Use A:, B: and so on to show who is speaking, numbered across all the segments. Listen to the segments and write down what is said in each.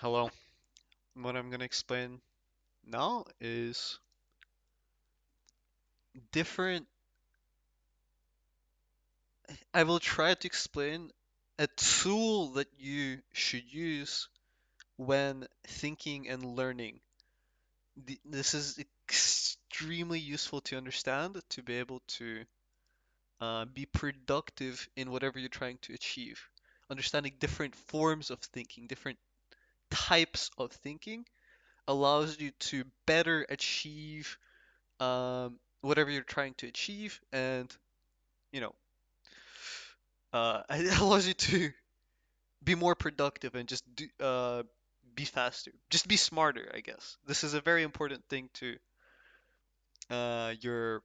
A: Hello. What I'm going to explain now is different. I will try to explain a tool that you should use when thinking and learning. This is extremely useful to understand to be able to be productive in whatever you're trying to achieve. Understanding different forms of thinking, different types of thinking allows you to better achieve whatever you're trying to achieve, and you know, it allows you to be more productive and just be faster, just be smarter, I guess. This is a very important thing to your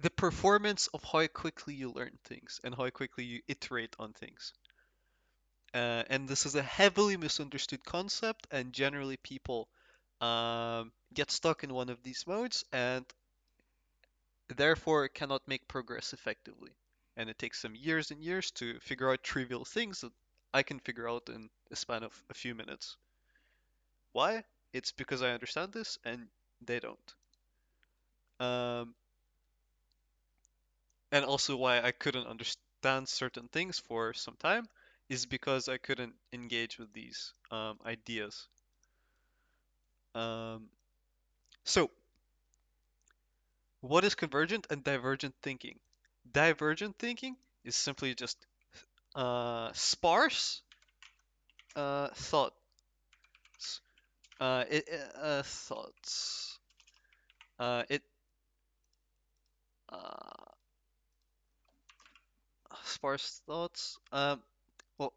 A: the performance of how quickly you learn things and how quickly you iterate on things. And this is a heavily misunderstood concept, and generally people get stuck in one of these modes and therefore cannot make progress effectively. And it takes them years and years to figure out trivial things that I can figure out in a span of a few minutes. Why? It's because I understand this and they don't. Um, and also why I couldn't understand certain things for some time is because I couldn't engage with these ideas. Um, so, what is convergent and divergent thinking? Divergent thinking is simply just sparse thoughts. Thoughts. It uh, Sparse thoughts. Well,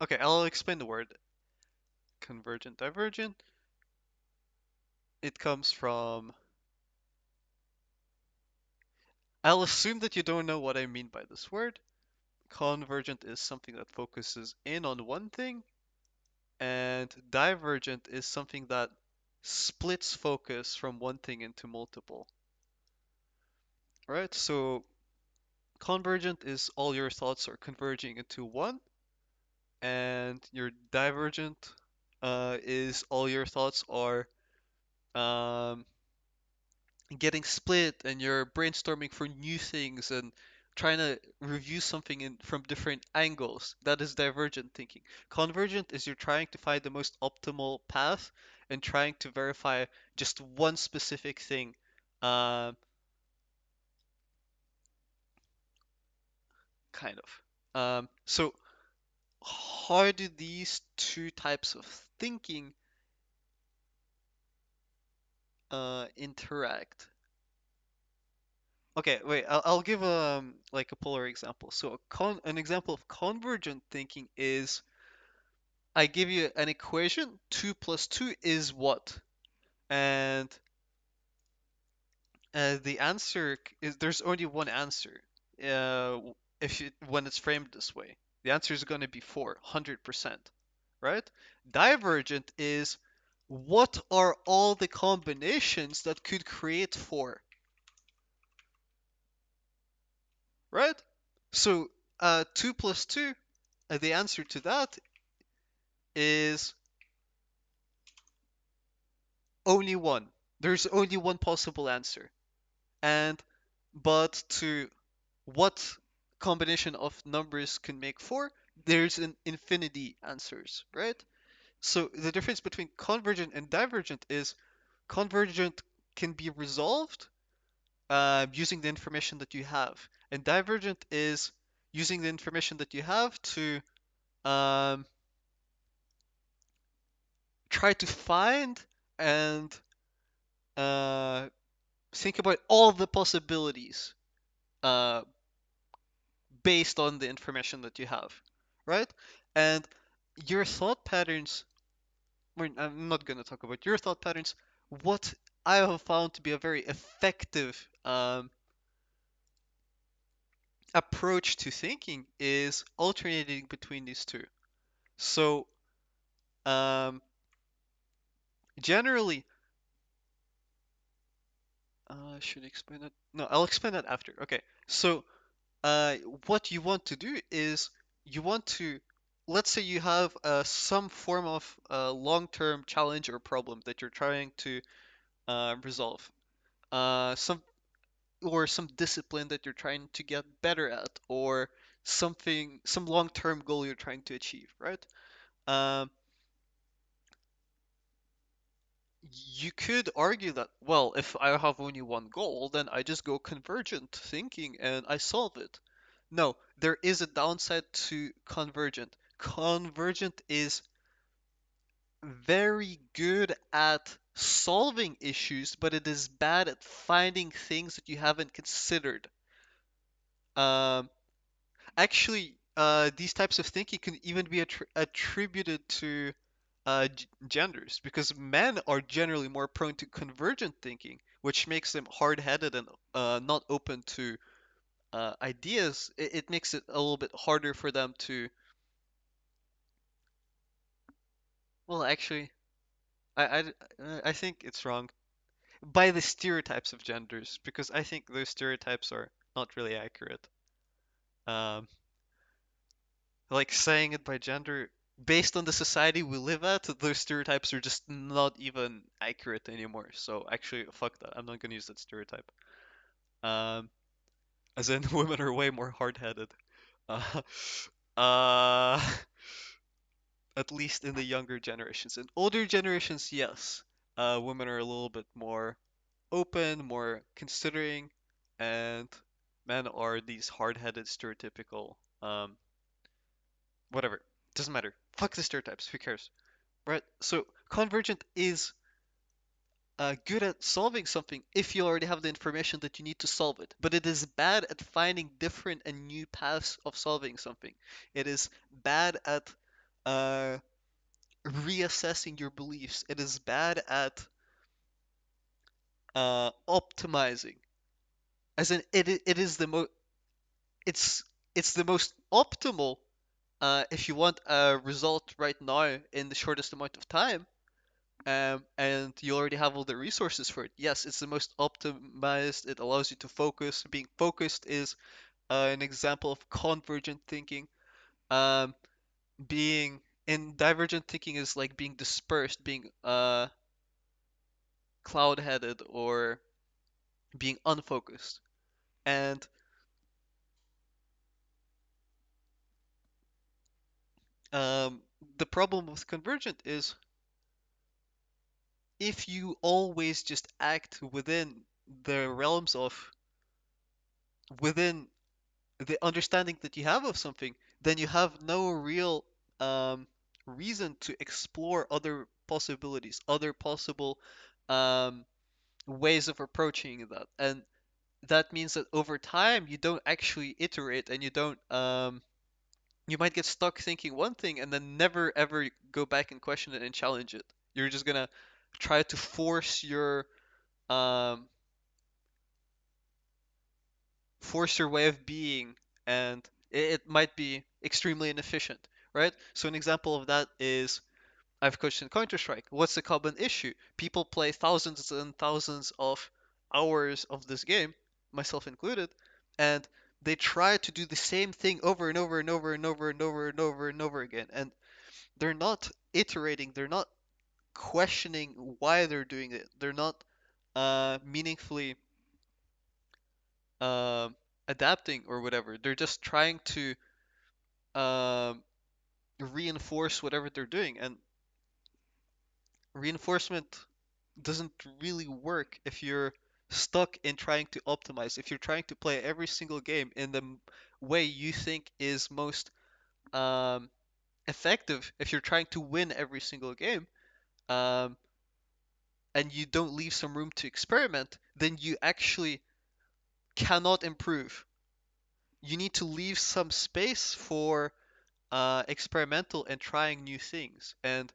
A: okay, I'll explain the word convergent, divergent. It comes from. I'll assume that you don't know what I mean by this word. Convergent is something that focuses in on one thing, and divergent is something that splits focus from one thing into multiple. Right? So convergent is all your thoughts are converging into one, and your divergent is all your thoughts are um, getting split, and you're brainstorming for new things and trying to review something from different angles. That is divergent thinking. Convergent is you're trying to find the most optimal path and trying to verify just one specific thing. Um, kind of. So how do these two types of thinking interact? Okay, wait. I'll give like a polar example. So an example of convergent thinking is I give you an equation. 2 plus 2 is what? And the answer is there's only one answer. If when it's framed this way, the answer is going to be 4, 100%, right? Divergent is what are all the combinations that could create 4, right? So 2 plus 2, the answer to that is only one. There's only one possible answer. And but to what combination of numbers can make 4, there's an infinity answers, right? So the difference between convergent and divergent is convergent can be resolved using the information that you have, and divergent is using the information that you have to um, try to find and uh, think about all the possibilities uh, based on the information that you have, right? And your thought patterns, I'm not going to talk about your thought patterns. What I have found to be a very effective approach to thinking is alternating between these two. So, um, generally, should I explain that? No, I'll explain that after. Okay. So, uh, what you want to do is you want to let's say you have some form of long-term challenge or problem that you're trying to resolve. Some or some discipline that you're trying to get better at, or some long-term goal you're trying to achieve, right? Um, you could argue that, well, if I have only one goal, then I just go convergent thinking and I solve it. No, there is a downside to convergent. Convergent is very good at solving issues, but it is bad at finding things that you haven't considered. Um, Actually, these types of thinking can even be attributed to genders because men are generally more prone to convergent thinking, which makes them hard-headed and not open to ideas. It makes it a little bit harder for them to. Well, actually, I think it's wrong by the stereotypes of genders because I think those stereotypes are not really accurate. Um, like saying it by gender based on the society we live at, those stereotypes are just not even accurate anymore. So actually, fuck that. I'm not gonna use that stereotype. Um, as in, women are way more hard-headed. Uh, uh, at least in the younger generations. In older generations, yes, women are a little bit more open, more considering, and men are these hard-headed, stereotypical, whatever. Doesn't matter. Fuck the stereotypes. Who cares? Right? So convergent is good at solving something if you already have the information that you need to solve it, but it is bad at finding different and new paths of solving something. It is bad at uh, reassessing your beliefs. It is bad at optimizing. As in, it is it's it's the most optimal if you want a result right now in the shortest amount of time and you already have all the resources for it. Yes, it's the most optimized. It allows you to focus. Being focused is an example of convergent thinking. Um, being in divergent thinking is like being dispersed, being cloud-headed, or being unfocused. And um, the problem with convergent is if you always just act within the realms of within the understanding that you have of something, then you have no real um, reason to explore other possibilities, other possible um, ways of approaching that. And that means that over time, you don't actually iterate and you might get stuck thinking one thing and then never ever go back and question it and challenge it. You're just gonna try to um, force your way of being, and it might be extremely inefficient, right? So an example of that is I've coached in Counter-Strike. What's the common issue? People play thousands and thousands of hours of this game, myself included, and they try to do the same thing over and over and over and over and over and over and over again. And they're not iterating, they're not questioning why they're doing it. They're not meaningfully um, adapting or whatever. They're just trying to um, reinforce whatever they're doing, and reinforcement doesn't really work if you're stuck in trying to optimize. If you're trying to play every single game in the way you think is most um, effective, if you're trying to win every single game, um, and you don't leave some room to experiment, then you actually cannot improve. You need to leave some space for experimental and trying new things, and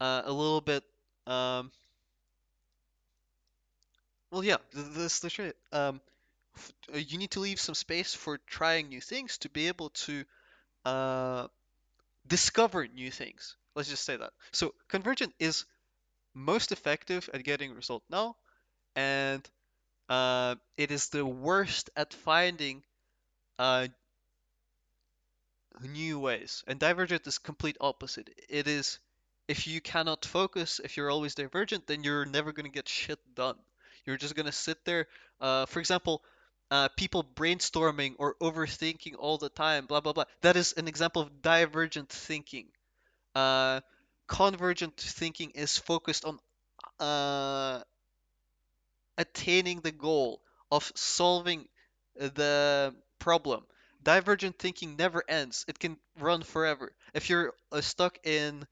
A: a little bit. Um, well, yeah, this right. You need to leave some space for trying new things to be able to uh, discover new things. Let's just say that. So convergent is most effective at getting result now, and it is the worst at finding uh, new ways. And divergent is complete opposite. It is if you cannot focus, if you're always divergent, then you're never gonna get shit done. You're just gonna sit there. For example, people brainstorming or overthinking all the time, blah blah blah. That is an example of divergent thinking. Uh, Convergent thinking is focused on uh, attaining the goal of solving the problem. Divergent thinking never ends. It can run forever. If you're stuck in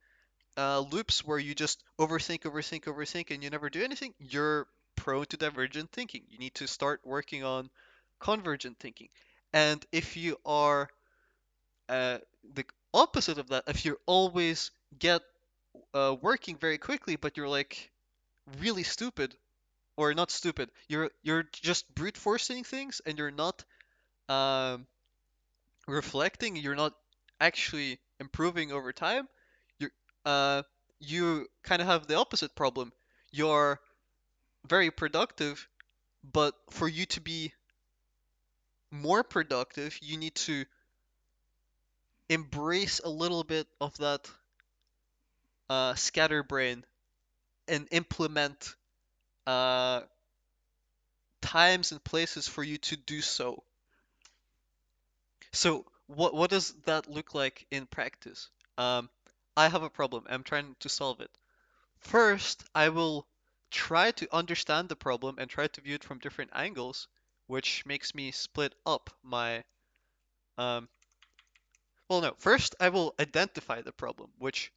A: loops where you just overthink, overthink, overthink, and you never do anything, you're prone to divergent thinking. You need to start working on convergent thinking. And if you are uh, the opposite of that, if you always get working very quickly, but you're like really stupid, or not stupid. You're just brute forcing things, and you're not um, reflecting. You're not actually improving over time. You uh, you kind of have the opposite problem. You're very productive, but for you to be more productive, you need to embrace a little bit of that scatterbrain and implement uh, times and places for you to do so. So what does that look like in practice? Um, I have a problem. I'm trying to solve it. First, I will try to understand the problem and try to view it from different angles, which makes me split up my um, well, no. First, I will identify the problem, which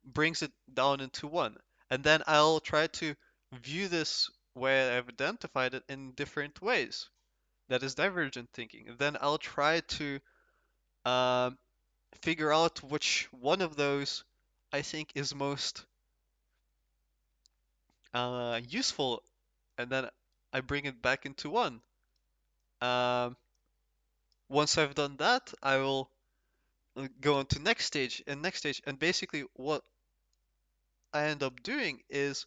A: brings it down into one, and then I'll try to view this way I've identified it in different ways. That is divergent thinking. And then I'll try to um, figure out which one of those I think is most useful, and then I bring it back into one. Um, Once I've done that, I will go on to next stage and next stage, and basically what I end up doing is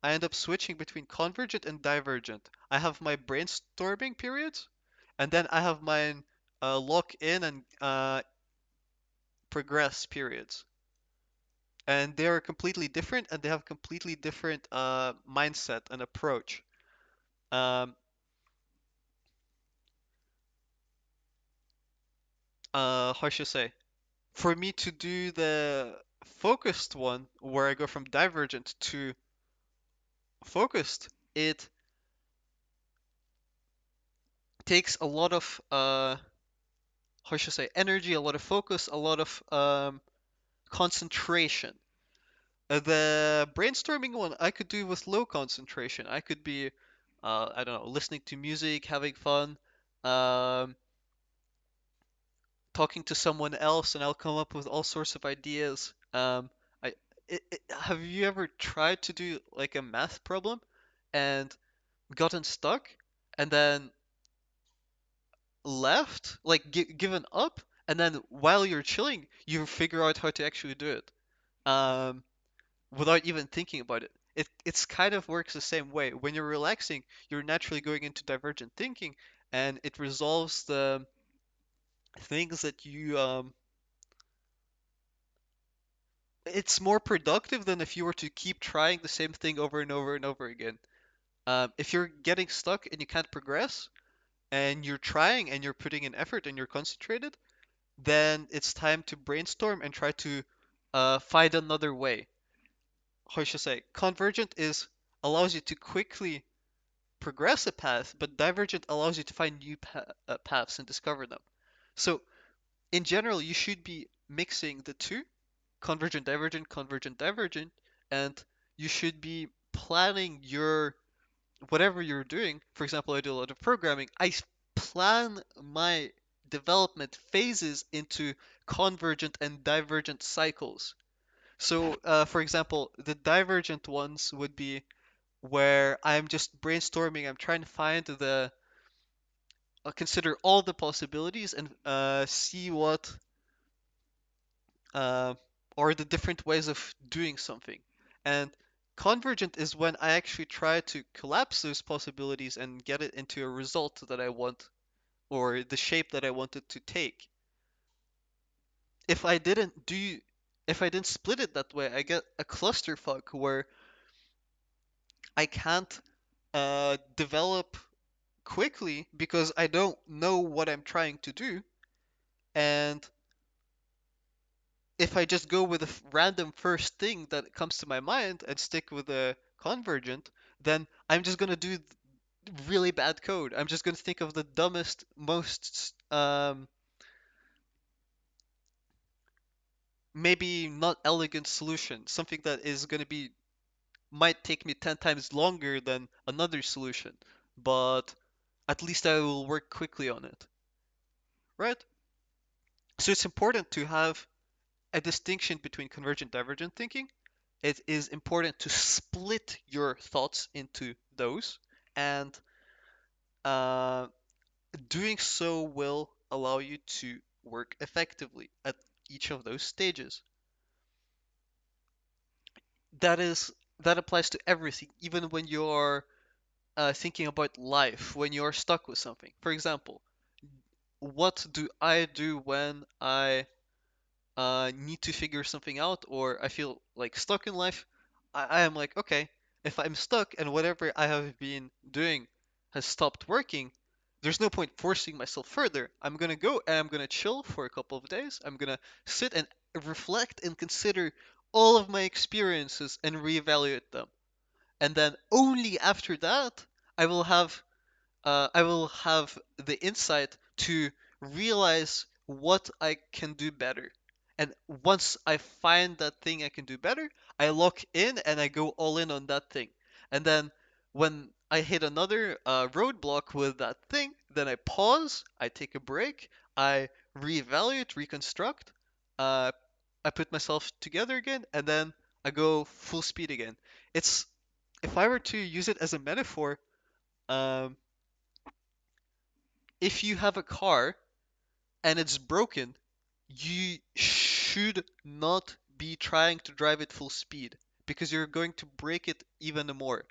A: I end up switching between convergent and divergent. I have my brainstorming periods, and then I have my lock in and progress periods. And they are completely different, and they have completely different mindset and approach. Um, how should I say? For me to do the focused one, where I go from divergent to focused, it takes a lot of how should I say, energy, a lot of focus, a lot of concentration. The brainstorming one I could do with low concentration. I could be, I don't know, listening to music, having fun, um, talking to someone else, and I'll come up with all sorts of ideas. I, have you ever tried to do like a math problem and gotten stuck and then left, like given up, and then while you're chilling, you figure out how to actually do it, um, without even thinking about it. It's kind of works the same way. When you're relaxing, you're naturally going into divergent thinking, and it resolves the things that you it's more productive than if you were to keep trying the same thing over and over and over again. If you're getting stuck and you can't progress, and you're trying and you're putting in effort and you're concentrated, then it's time to brainstorm and try to find another way. How should I say? Convergent is allows you to quickly progress a path, but divergent allows you to find new paths and discover them. So in general, you should be mixing the two, convergent, divergent, and you should be planning your whatever you're doing. For example, I do a lot of programming. I plan my development phases into convergent and divergent cycles. So, for example, the divergent ones would be where I'm just brainstorming. I'm trying to find the consider all the possibilities and see what uh, are the different ways of doing something. And convergent is when I actually try to collapse those possibilities and get it into a result that I want or the shape that I want it to take. if I didn't do if I didn't split it that way, I get a clusterfuck where I can't develop quickly because I don't know what I'm trying to do. And if I just go with a random first thing that comes to my mind and stick with a convergent, then I'm just gonna do really bad code. I'm just gonna think of the dumbest, most maybe not elegant solution, something that is gonna be might take me 10 times longer than another solution, but at least I will work quickly on it, right? So it's important to have a distinction between convergent divergent thinking. It is important to split your thoughts into those, and uh, doing so will allow you to work effectively at each of those stages. That is that applies to everything, even when you're thinking about life, when you're stuck with something. For example, what do I do when I need to figure something out or I feel like stuck in life? I am like, okay, if I'm stuck and whatever I have been doing has stopped working, there's no point forcing myself further. I'm gonna go and I'm gonna chill for a couple of days. I'm gonna sit and reflect and consider all of my experiences and reevaluate them. And then only after that, I will have I will have the insight to realize what I can do better. And once I find that thing I can do better, I lock in and I go all in on that thing. And then when I hit another roadblock with that thing, then I pause, I take a break, I reevaluate, reconstruct, uh, I put myself together again, and then I go full speed again. It's if I were to use it as a metaphor, um, if you have a car and it's broken, you should not be trying to drive it full speed because you're going to break it even more.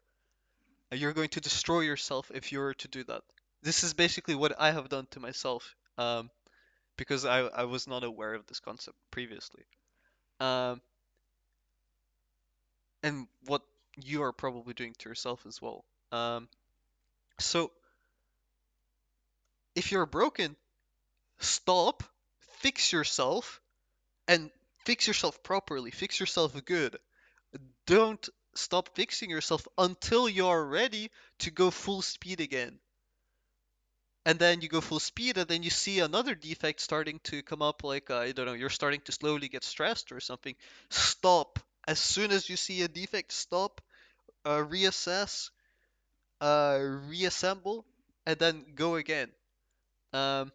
A: You're going to destroy yourself if you were to do that. This is basically what I have done to myself because I was not aware of this concept previously. Um, and what you are probably doing to yourself as well. Um, so if you're broken, stop, fix yourself, and fix yourself properly, fix yourself good. Don't stop fixing yourself until you're ready to go full speed again. And then you go full speed, and then you see another defect starting to come up, like, I don't know, you're starting to slowly get stressed or something. Stop. As soon as you see a defect, stop, reassess, reassemble, and then go again. Um,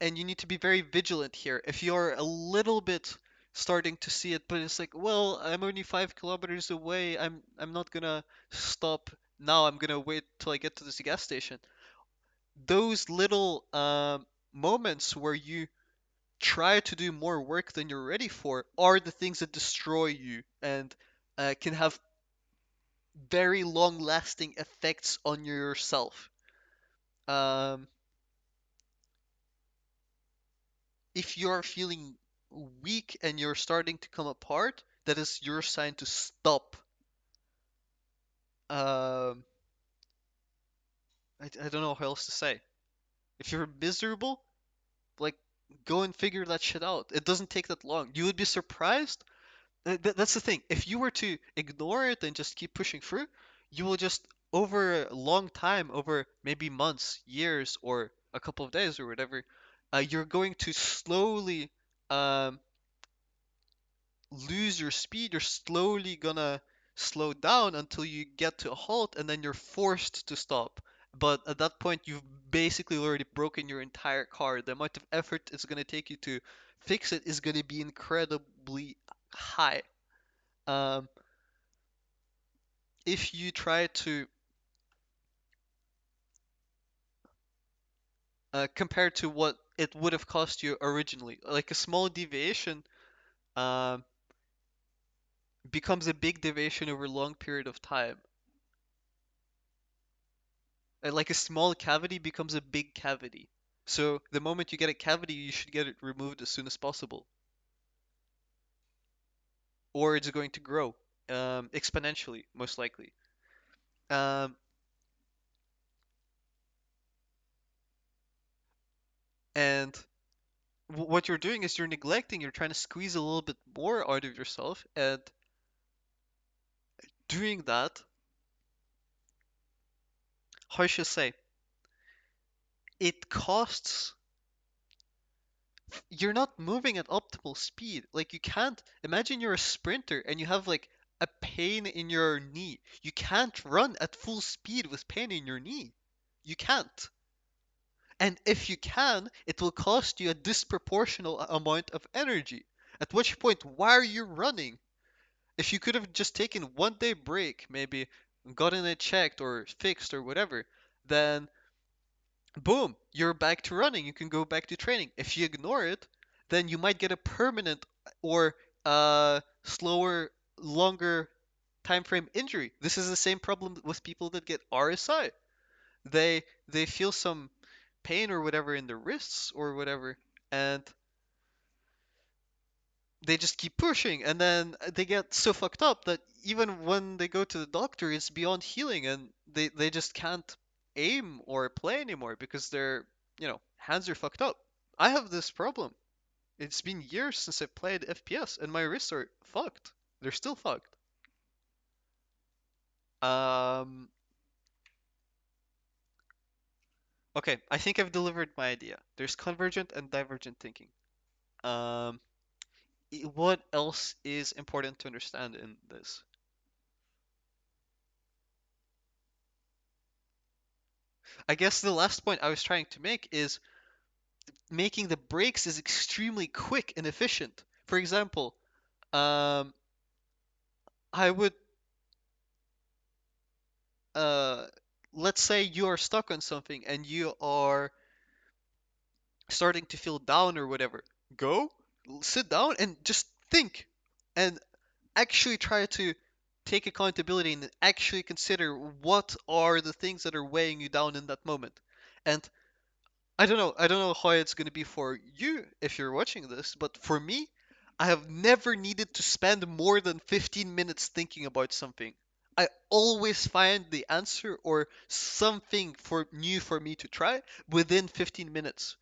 A: and you need to be very vigilant here. If you're a little bit starting to see it, but it's like, well, I'm only 5 kilometers away. I'm not gonna stop now. I'm gonna wait till I get to this gas station. Those little moments where you try to do more work than you're ready for are the things that destroy you and can have very long-lasting effects on yourself. Um, if you're feeling weak and you're starting to come apart, that is your sign to stop. Um, I don't know how else to say. If you're miserable, like go and figure that shit out. It doesn't take that long. You would be surprised. That's the thing. If you were to ignore it and just keep pushing through, you will just over a long time, over maybe months, years, or a couple of days or whatever, you're going to slowly um, lose your speed, you're slowly gonna slow down until you get to a halt and then you're forced to stop. But at that point, you've basically already broken your entire car. The amount of effort it's gonna take you to fix it is gonna be incredibly high. Um, if you try to compare to what it would have cost you originally, like a small deviation um, becomes a big deviation over a long period of time. Like a small cavity becomes a big cavity. So the moment you get a cavity, you should get it removed as soon as possible, or it's going to grow exponentially, most likely. Um, and what you're doing is you're neglecting, you're trying to squeeze a little bit more out of yourself, and doing that, how should I say, it costs. You're not moving at optimal speed. Like you can't imagine you're a sprinter and you have like a pain in your knee. You can't run at full speed with pain in your knee. You can't. And if you can, it will cost you a disproportional amount of energy. At which point, why are you running? If you could have just taken 1 day break, maybe gotten it checked or fixed or whatever, then boom, you're back to running. You can go back to training. If you ignore it, then you might get a permanent or slower, longer time frame injury. This is the same problem with people that get RSI. They feel some pain or whatever in their wrists or whatever, and they just keep pushing, and then they get so fucked up that even when they go to the doctor, it's beyond healing, and they just can't aim or play anymore because their hands are fucked up. I have this problem. It's been years since I played FPS, and my wrists are fucked. They're still fucked. Um, okay, I think I've delivered my idea. There's convergent and divergent thinking. Um, what else is important to understand in this? I guess the last point I was trying to make is making the brakes is extremely quick and efficient. For example, um, I would uh, let's say you are stuck on something and you are starting to feel down or whatever. Go, sit down and just think and actually try to take accountability and actually consider what are the things that are weighing you down in that moment. And I don't know. I don't know how it's going to be for you if you're watching this, but for me, I have never needed to spend more than 15 minutes thinking about something. I always find the answer or something for new for me to try within 15 minutes.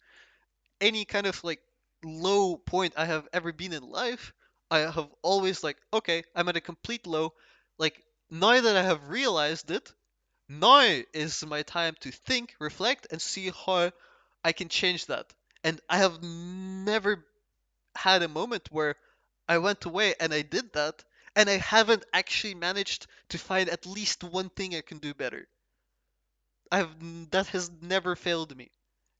A: Any kind of like low point I have ever been in life, I have always like, okay, I'm at a complete low. Like now that I have realized it, now is my time to think, reflect, and see how I can change that. And I have never had a moment where I went away and I did that, and I haven't actually managed to find at least one thing I can do better. That has never failed me.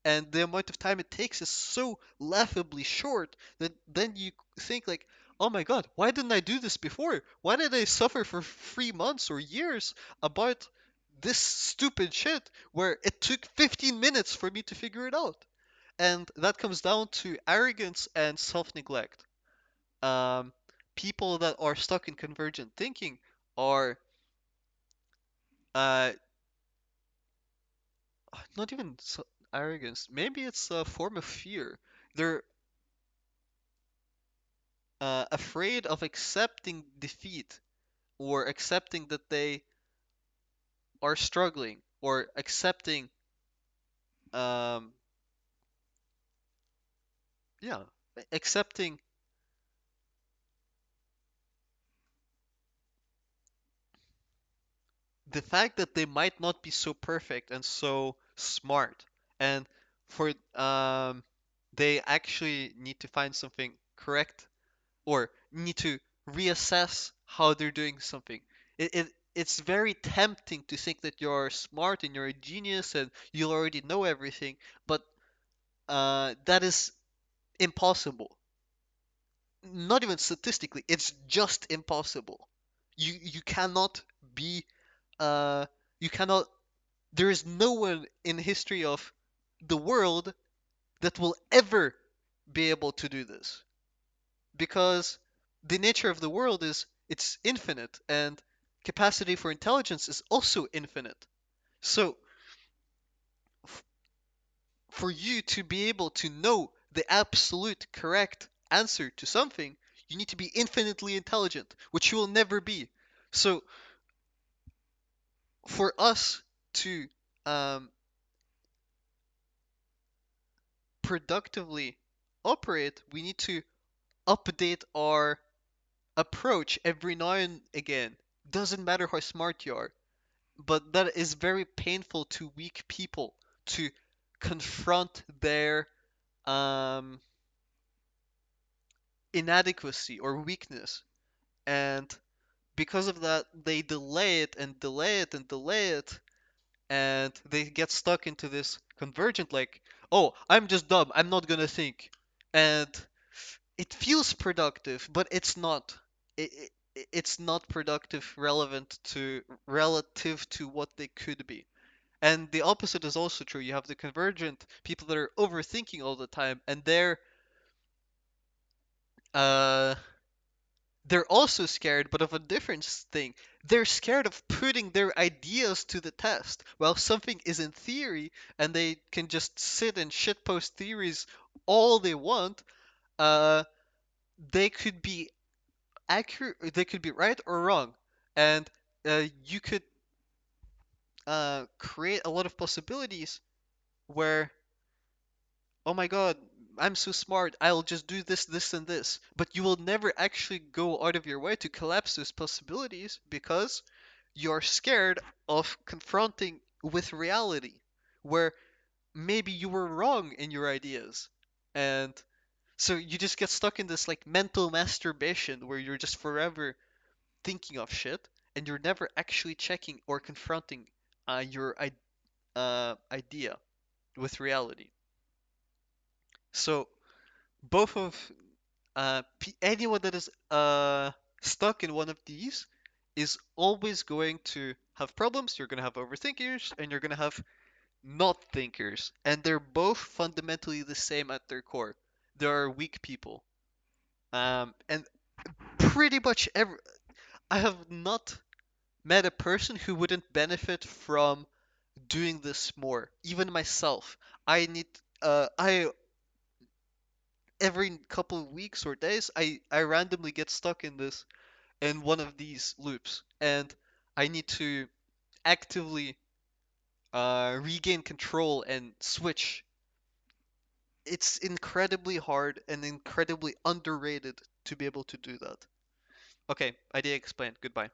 A: And the amount of time it takes is so laughably short that then you think like, oh my god, why didn't I do this before? Why did I suffer for 3 months or years about this stupid shit where it took 15 minutes for me to figure it out? And that comes down to arrogance and self-neglect. Um, People that are stuck in convergent thinking are uh, not even arrogance. Maybe it's a form of fear. They're afraid of accepting defeat or accepting that they are struggling or accepting, um, yeah, accepting the fact that they might not be so perfect and so smart, and for they actually need to find something correct or need to reassess how they're doing something. It's very tempting to think that you're smart and you're a genius and you already know everything, but that is impossible. Not even statistically, it's just impossible. You cannot be uh you cannot there is no one in history of the world that will ever be able to do this because the nature of the world is it's infinite and capacity for intelligence is also infinite. So for you to be able to know the absolute correct answer to something, you need to be infinitely intelligent, which you will never be. So for us to um, productively operate, we need to update our approach every now and again. Doesn't matter how smart you are, but that is very painful to weak people to confront their um, inadequacy or weakness. And because of that, they delay it and delay it and delay it, and they get stuck into this convergent, like, oh, I'm just dumb, I'm not gonna think. And it feels productive, but it's not. It's not productive relevant to relative to what they could be. And the opposite is also true. You have the convergent people that are overthinking all the time, and uh they're also scared, but of a different thing. They're scared of putting their ideas to the test. While something is in theory, and they can just sit and shitpost theories all they want, uh, they could be accurate, they could be right or wrong, and you could create a lot of possibilities where, oh my god, I'm so smart, I'll just do this, this, and this. But you will never actually go out of your way to collapse those possibilities because you're scared of confronting with reality, where maybe you were wrong in your ideas. And so you just get stuck in this like mental masturbation where you're just forever thinking of shit and you're never actually checking or confronting your idea with reality. So both of anyone that is stuck in one of these is always going to have problems. You're going to have overthinkers and you're going to have not thinkers. And they're both fundamentally the same at their core. They are weak people. And pretty much I have not met a person who wouldn't benefit from doing this more. Even myself. I need I every couple of weeks or days I randomly get stuck in one of these loops, and I need to actively regain control and switch. It's incredibly hard and incredibly underrated to be able to do that. Okay, idea explained. Goodbye.